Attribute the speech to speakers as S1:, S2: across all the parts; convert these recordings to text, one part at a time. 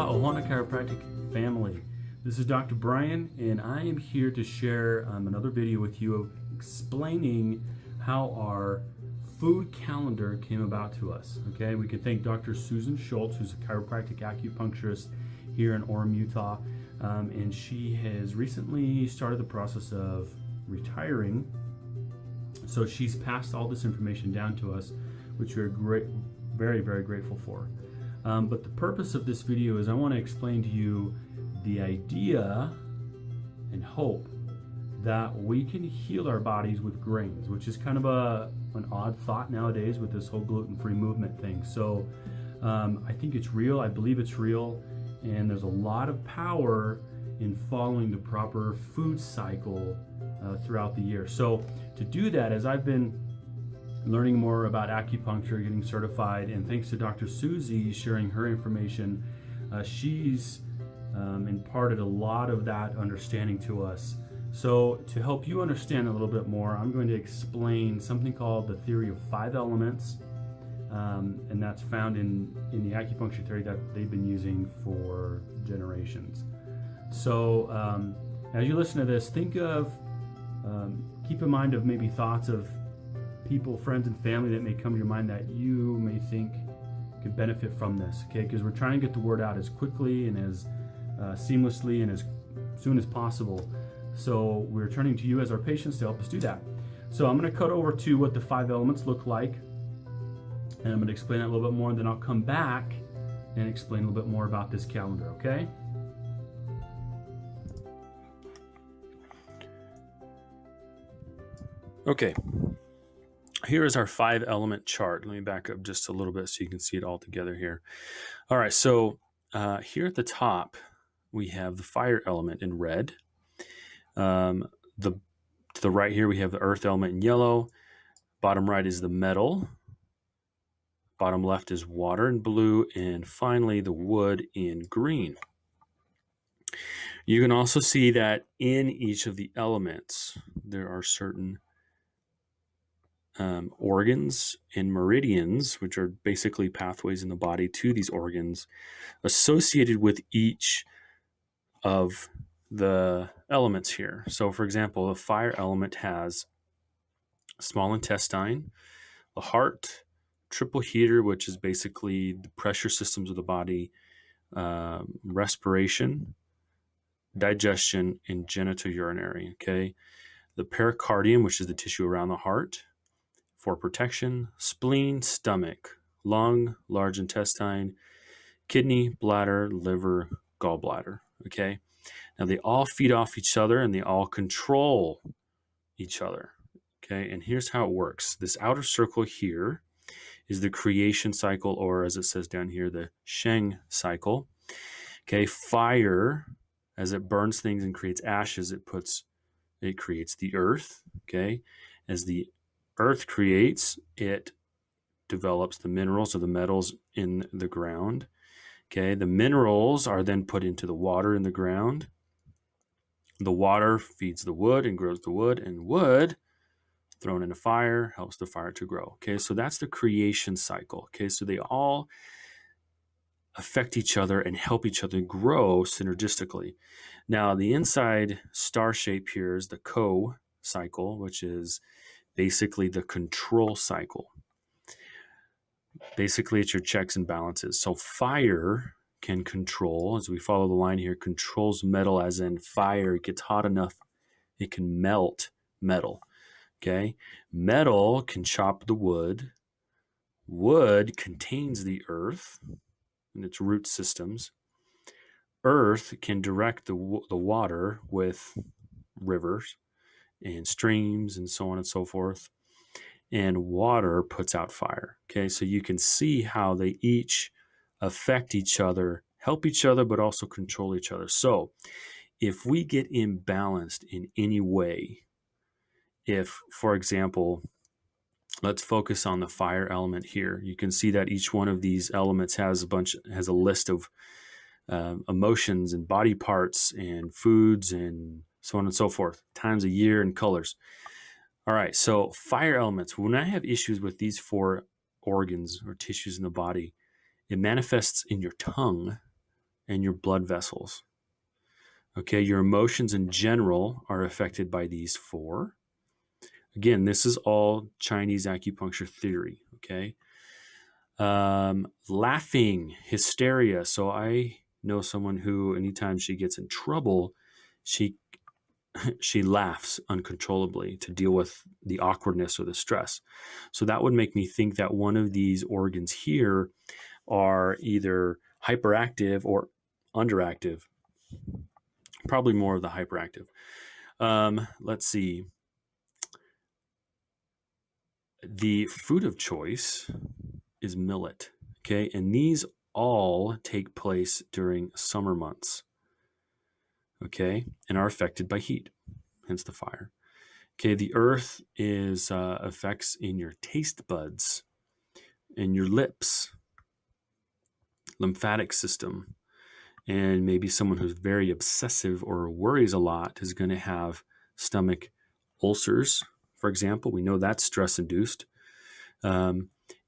S1: Aloha, Ohana Chiropractic family. This is Dr. Brian, and I am here to share another video with you explaining how our food calendar came about to us. Okay, we can thank Dr. Susan Schultz, who's a chiropractic acupuncturist here in Orem, Utah, and she has recently started the process of retiring. So she's passed all this information down to us, which we're very grateful for. But the purpose of this video is I want to explain to you the idea and hope that we can heal our bodies with grains, which is kind of an odd thought nowadays with this whole gluten-free movement thing. So I think it's real. I believe it's real. And there's a lot of power in following the proper food cycle throughout the year. So to do that, as I've been learning more about acupuncture, getting certified, and thanks to Dr. Susie sharing her information, she's imparted a lot of that understanding to us. So to help you understand a little bit more, I'm going to explain something called the theory of 5 elements, and that's found in the acupuncture theory that they've been using for generations. So as you listen to this, think of, keep in mind of maybe thoughts of people, friends, and family that may come to your mind that you may think could benefit from this, okay? Because we're trying to get the word out as quickly and as seamlessly and as soon as possible. So we're turning to you as our patients to help us do that. So I'm going to cut over to what the 5 elements look like, and I'm going to explain that a little bit more, and then I'll come back and explain a little bit more about this calendar, okay? Okay. Here is our 5 element chart. Let me back up just a little bit so you can see it all together here. All right, so here at the top, we have the fire element in red. To the right here, we have the earth element in yellow. Bottom right is the metal. Bottom left is water in blue. And finally, the wood in green. You can also see that in each of the elements, there are certain organs and meridians, which are basically pathways in the body to these organs, associated with each of the elements here. So for example, the fire element has small intestine, the heart, triple heater, which is basically the pressure systems of the body, respiration, digestion, and genitourinary, okay? The pericardium, which is the tissue around the heart, for protection, spleen, stomach, lung, large intestine, kidney, bladder, liver, gallbladder, okay? Now they all feed off each other and they all control each other, okay? And here's how it works. This outer circle here is the creation cycle, or as it says down here, the Sheng cycle, okay? Fire, as it burns things and creates ashes, it creates the earth, okay? As the earth creates, it develops the minerals or the metals in the ground. Okay, the minerals are then put into the water in the ground. The water feeds the wood and grows the wood, and wood thrown into fire helps the fire to grow. Okay, so that's the creation cycle. Okay, so they all affect each other and help each other grow synergistically. Now, the inside star shape here is the Co cycle, which is basically the control cycle. Basically, it's your checks and balances. So fire can control, as we follow the line here, controls metal, as in fire gets hot enough, it can melt metal, okay? Metal can chop the wood. Wood contains the earth and its root systems. Earth can direct the water with rivers and streams and so on and so forth. And water puts out fire. Okay, so you can see how they each affect each other, help each other, but also control each other. So if we get imbalanced in any way, if, for example, let's focus on the fire element here. You can see that each one of these elements has a list of emotions and body parts and foods and so on and so forth, times a year and colors. All right, so fire elements. When I have issues with these 4 organs or tissues in the body, it manifests in your tongue and your blood vessels. Okay, your emotions in general are affected by these four. Again, this is all Chinese acupuncture theory. Okay, laughing, hysteria. So I know someone who, anytime she gets in trouble, she she laughs uncontrollably to deal with the awkwardness or the stress. So that would make me think that one of these organs here are either hyperactive or underactive. Probably more of the hyperactive. Let's see. The food of choice is millet. Okay, and these all take place during summer months. Okay, and are affected by heat, hence the fire. Okay, the earth is effects in your taste buds, in your lips, lymphatic system, and maybe someone who's very obsessive or worries a lot is going to have stomach ulcers, for example. We know that's stress induced.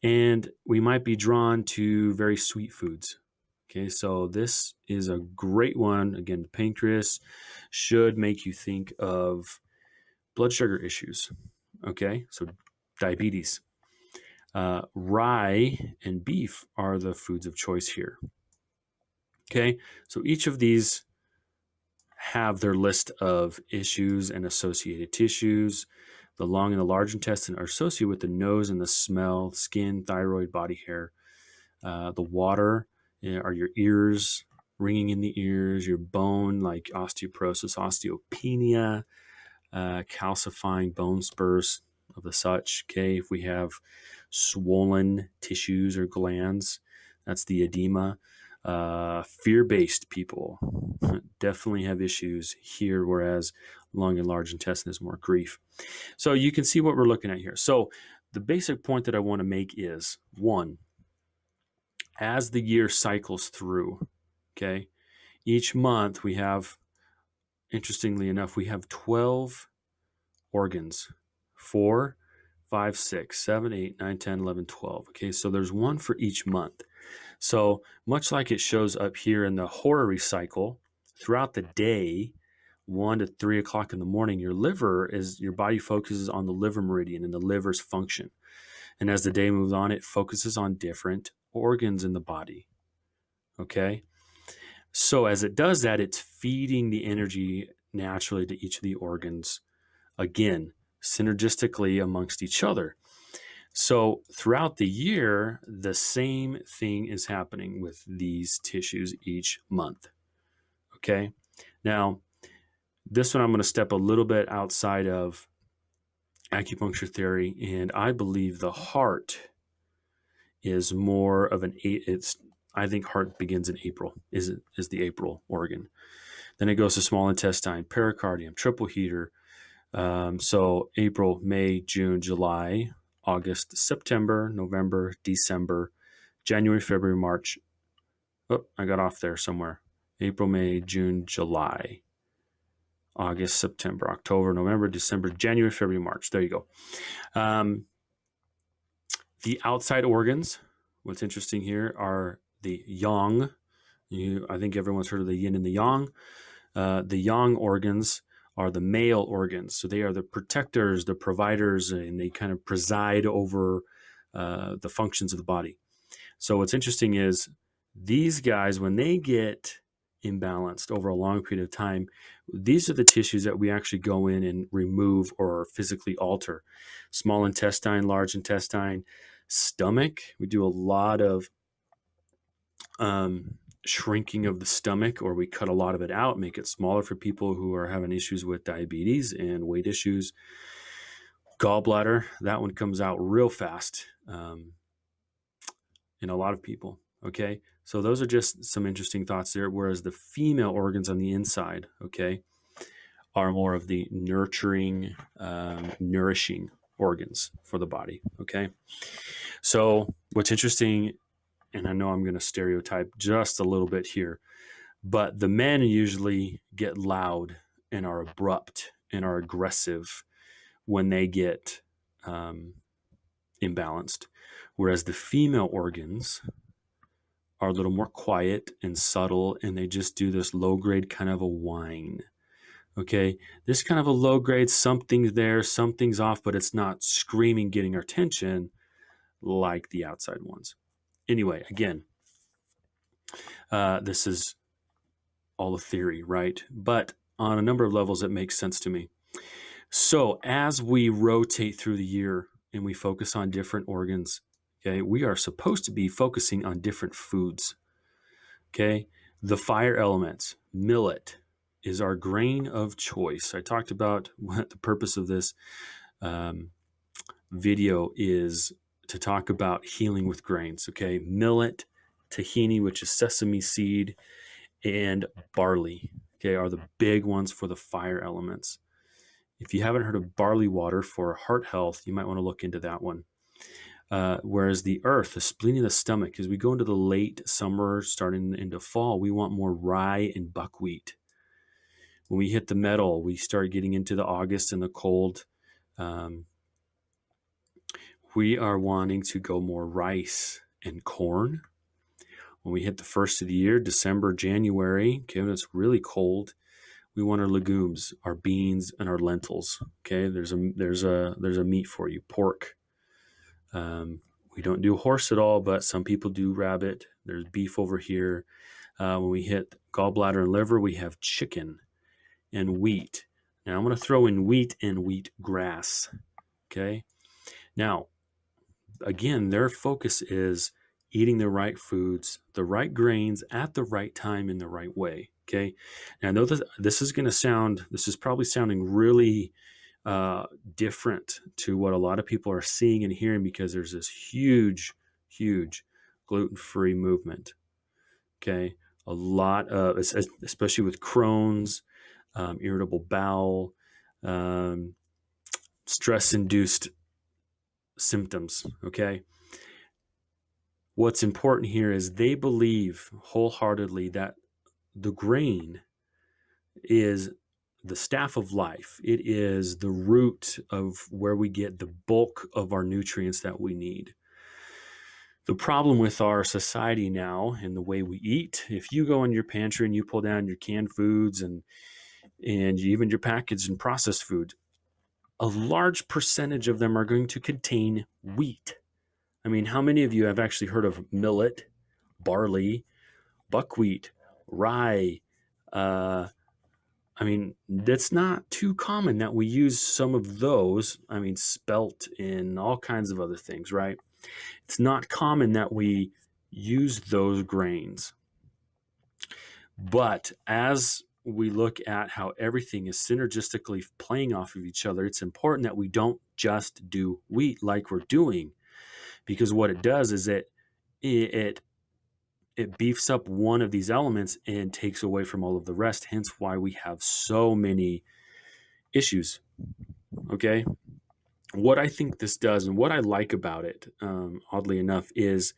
S1: And we might be drawn to very sweet foods. Okay, so this is a great one. Again, the pancreas should make you think of blood sugar issues. Okay, so diabetes. Rye and beef are the foods of choice here. Okay, so each of these have their list of issues and associated tissues. The lung and the large intestine are associated with the nose and the smell, skin, thyroid, body hair. The water are your ears, ringing in the ears, your bone, like osteoporosis, osteopenia, calcifying bone spurs of the such. Okay, if we have swollen tissues or glands, that's the edema. Fear-based people definitely have issues here, whereas lung and large intestine is more grief. So you can see what we're looking at here. So the basic point that I want to make is, one, as the year cycles through, okay, each month we have, interestingly enough, we have 12 organs. 4, 5, 6, 7, 8, 9, 10, 11, 12. Okay, so there's one for each month. So much like it shows up here in the horary cycle, throughout the day, 1 to 3 o'clock in the morning, your body focuses on the liver meridian and the liver's function. And as the day moves on, it focuses on different organs in the body. Okay? So as it does that, it's feeding the energy naturally to each of the organs, again, synergistically amongst each other. So throughout the year, the same thing is happening with these tissues each month. Okay? Now, this one I'm going to step a little bit outside of acupuncture theory, and I believe the heart is more of I think heart begins in April, is the April organ. Then it goes to small intestine, pericardium, triple heater. So April, May, June, July, August, September, November, December, January, February, March. Oh, I got off there somewhere. April, May, June, July, August, September, October, November, December, January, February, March. There you go. The outside organs, what's interesting here are the yang. I think everyone's heard of the yin and the yang. The yang organs are the male organs. So they are the protectors, the providers, and they kind of preside over the functions of the body. So what's interesting is these guys, when they get imbalanced over a long period of time, these are the tissues that we actually go in and remove or physically alter. Small intestine, large intestine, stomach. We do a lot of shrinking of the stomach, or we cut a lot of it out, make it smaller for people who are having issues with diabetes and weight issues. Gallbladder, that one comes out real fast in a lot of people. Okay, so those are just some interesting thoughts there. Whereas the female organs on the inside, okay, are more of the nurturing, nourishing organs for the body. Okay, so what's interesting, and I know I'm going to stereotype just a little bit here, but the men usually get loud and are abrupt and are aggressive when they get imbalanced, whereas the female organs are a little more quiet and subtle, and they just do this low grade kind of a whine. Okay, this kind of a low grade, something's there, something's off, but it's not screaming, getting our attention like the outside ones. Anyway, again, this is all a theory, right? But on a number of levels, it makes sense to me. So as we rotate through the year and we focus on different organs, okay, we are supposed to be focusing on different foods. Okay, the fire elements, millet is our grain of choice. I talked about what the purpose of this video is, to talk about healing with grains. Okay, millet, tahini, which is sesame seed, and barley, okay, are the big ones for the fire elements. If you haven't heard of barley water for heart health, you might want to look into that one. Whereas the earth, the spleen of the stomach, as we go into the late summer, starting into fall, we want more rye and buckwheat. When we hit the metal, we start getting into the August and the cold. We are wanting to go more rice and corn. When we hit the first of the year, December, January, okay, when it's really cold, we want our legumes, our beans, and our lentils. Okay, there's a meat for you, pork. We don't do horse at all, but some people do rabbit. There's beef over here. When we hit gallbladder and liver, we have chicken and wheat. Now I'm going to throw in wheat and wheat grass. Okay. Now, again, their focus is eating the right foods, the right grains at the right time in the right way. Okay. Now, I know that this is probably sounding really different to what a lot of people are seeing and hearing, because there's this huge gluten-free movement. Okay. A lot of, especially with Crohn's, irritable bowel, stress-induced symptoms. Okay. What's important here is they believe wholeheartedly that the grain is the staff of life. It is the root of where we get the bulk of our nutrients that we need. The problem with our society now and the way we eat, if you go in your pantry and you pull down your canned foods and even your packaged and processed food, a large percentage of them are going to contain wheat. I mean, how many of you have actually heard of millet, barley, buckwheat, rye? I mean, that's not too common that we use some of those. I mean, spelt in all kinds of other things, right? It's not common that we use those grains. But as we look at how everything is synergistically playing off of each other, it's important that we don't just do wheat like we're doing, because what it does is it beefs up one of these elements and takes away from all of the rest, hence why we have so many issues. Okay, what I think this does and what I like about it, oddly enough, is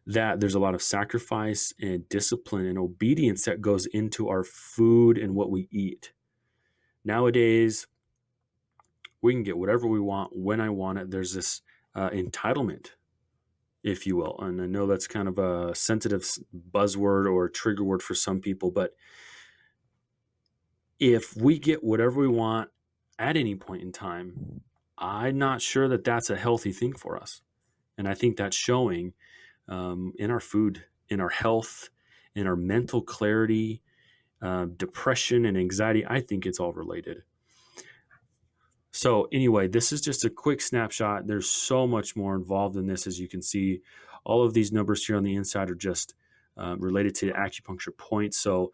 S1: that there's a lot of sacrifice and discipline and obedience that goes into our food and what we eat. Nowadays, we can get whatever we want when I want it. There's this entitlement, if you will. And I know that's kind of a sensitive buzzword or trigger word for some people, but if we get whatever we want at any point in time, I'm not sure that that's a healthy thing for us. And I think that's showing in our food, in our health, in our mental clarity, depression and anxiety. I think it's all related. So anyway, this is just a quick snapshot. There's so much more involved in this. As you can see, all of these numbers here on the inside are just related to acupuncture points. So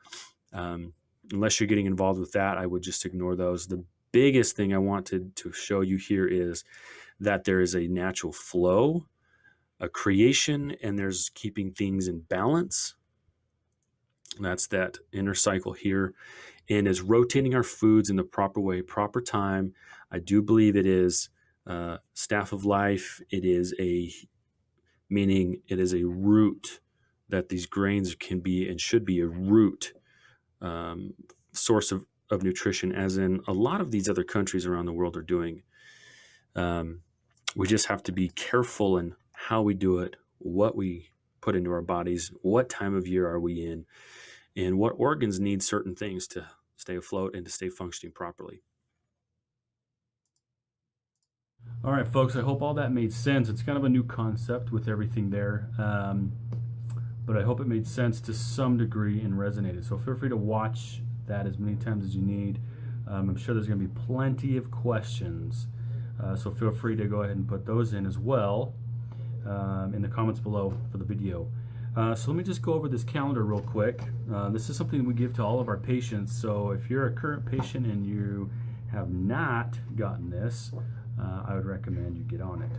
S1: unless you're getting involved with that, I would just ignore those. The biggest thing I wanted to show you here is that there is a natural flow, a creation, and there's keeping things in balance. That's that inner cycle here, and is rotating our foods in the proper way, proper time. I do believe it is staff of life. It is meaning it is a root, that these grains can be and should be a root source of nutrition, as in a lot of these other countries around the world are doing. We just have to be careful in how we do it, what we put into our bodies, what time of year are we in, and what organs need certain things to stay afloat and to stay functioning properly. All right, folks, I hope all that made sense. It's kind of a new concept with everything there, but I hope it made sense to some degree and resonated. So feel free to watch that as many times as you need. I'm sure there's going to be plenty of questions, so feel free to go ahead and put those in as well in the comments below for the video. So let me just go over this calendar real quick. This is something we give to all of our patients, so if you're a current patient and you have not gotten this, I would recommend you get on it.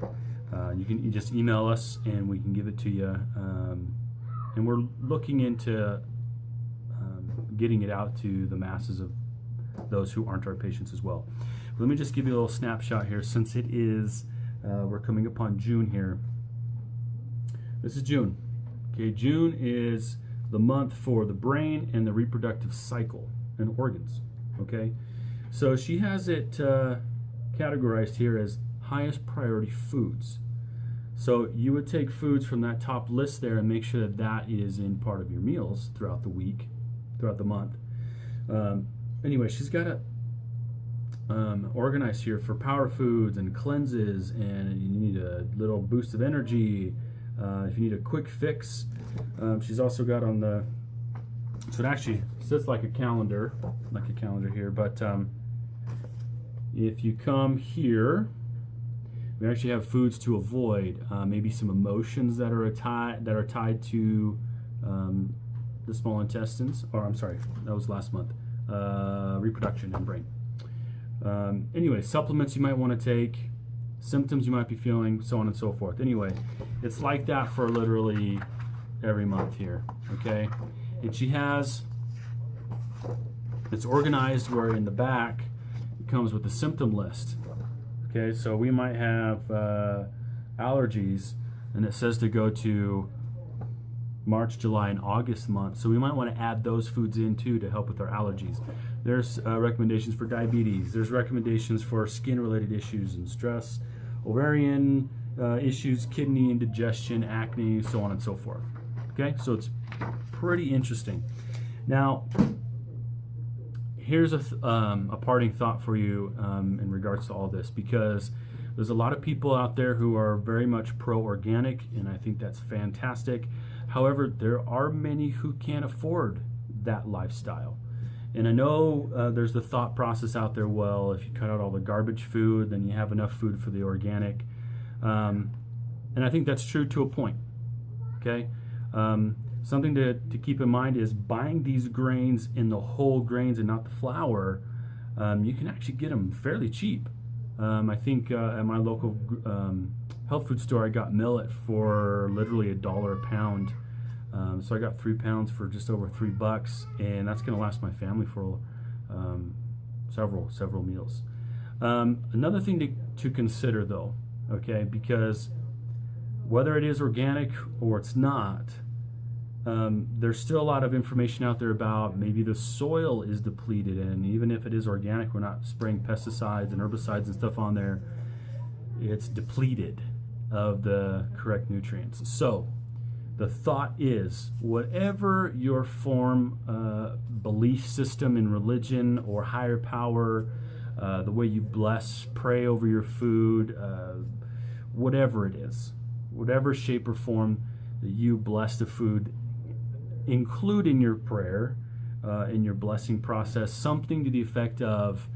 S1: You just email us and we can give it to you, and we're looking into getting it out to the masses of those who aren't our patients as well. Let me just give you a little snapshot here, since it is we're coming upon June here. This is June. Okay, June is the month for the brain and the reproductive cycle and organs. Okay, so she has it categorized here as highest priority foods. So you would take foods from that top list there and make sure that that is in part of your meals throughout the week, throughout the month. Anyway, she's got it organized here for power foods and cleanses, and you need a little boost of energy. If you need a quick fix, she's also got on the, so it actually sits like a calendar here, but if you come here, we actually have foods to avoid, maybe some emotions that are tied to the small intestines, or I'm sorry, that was last month, reproduction and brain. Anyway, supplements you might want to take, symptoms you might be feeling, so on and so forth. Anyway, it's like that for literally every month here, okay? And she has, it's organized where in the back it comes with a symptom list. Okay, so we might have allergies, and it says to go to March, July, and August month. So we might want to add those foods in too to help with our allergies. There's recommendations for diabetes. There's recommendations for skin-related issues and stress, ovarian issues, kidney indigestion, acne, so on and so forth. Okay, so it's pretty interesting. Now, here's a parting thought for you in regards to all this, because there's a lot of people out there who are very much pro-organic, and I think that's fantastic. However, there are many who can't afford that lifestyle. And I know there's the thought process out there, well, if you cut out all the garbage food, then you have enough food for the organic. And I think that's true to a point, okay? Something to keep in mind is buying these grains in the whole grains and not the flour. You can actually get them fairly cheap. I think at my local health food store, I got millet for literally $1 a pound. So I got 3 pounds for just over $3, and that's going to last my family for several meals. Another thing to consider though, okay, because whether it is organic or it's not, there's still a lot of information out there about maybe the soil is depleted, and even if it is organic, we're not spraying pesticides and herbicides and stuff on there, it's depleted of the correct nutrients. So the thought is, whatever your belief system in religion or higher power, the way you bless, pray over your food, whatever it is, whatever shape or form that you bless the food, include in your prayer, in your blessing process, something to the effect of,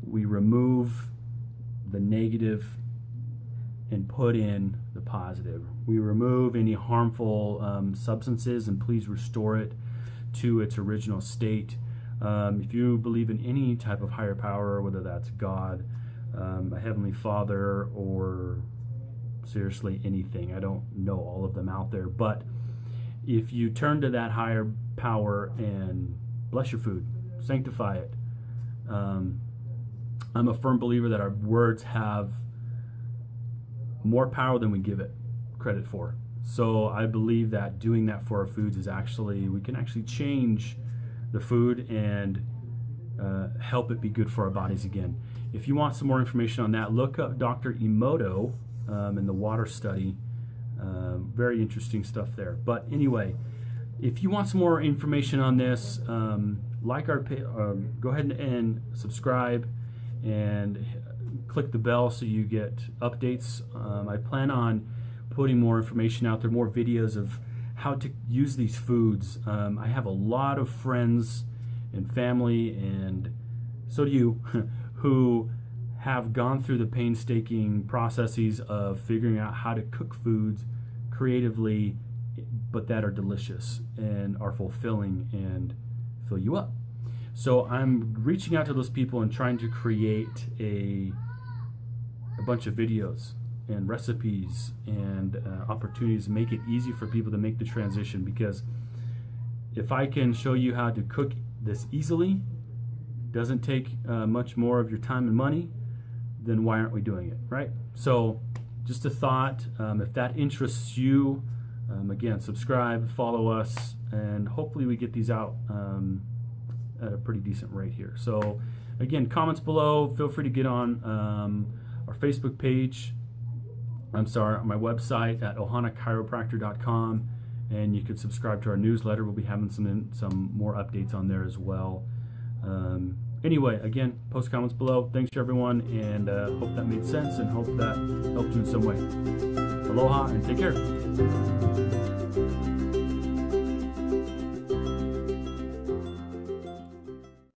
S1: we remove the negative and put in the positive. We remove any harmful substances, and please restore it to its original state. If you believe in any type of higher power, whether that's God, a Heavenly Father, or seriously anything, I don't know all of them out there, but if you turn to that higher power and bless your food, sanctify it, I'm a firm believer that our words have more power than we give it credit for. So I believe that doing that for our foods is actually, we can actually change the food and help it be good for our bodies again. If you want some more information on that, look up Dr. Emoto in the water study Very interesting stuff there. But anyway, if you want some more information on this, like our go ahead and subscribe and click the bell so you get updates. I plan on putting more information out there, more videos of how to use these foods. I have a lot of friends and family, and so do you, who have gone through the painstaking processes of figuring out how to cook foods creatively, but that are delicious and are fulfilling and fill you up. So I'm reaching out to those people and trying to create a bunch of videos and recipes and opportunities to make it easy for people to make the transition, because if I can show you how to cook this easily, doesn't take much more of your time and money, then why aren't we doing it, right? So just a thought, if that interests you, again, subscribe, follow us, and hopefully we get these out at a pretty decent rate here. So again, comments below, feel free to get on our Facebook page, on my website at ohanachiropractor.com, and you can subscribe to our newsletter. We'll be having some more updates on there as well. Anyway, again, post comments below. Thanks to everyone, and hope that made sense and hope that helped you in some way. Aloha and take care.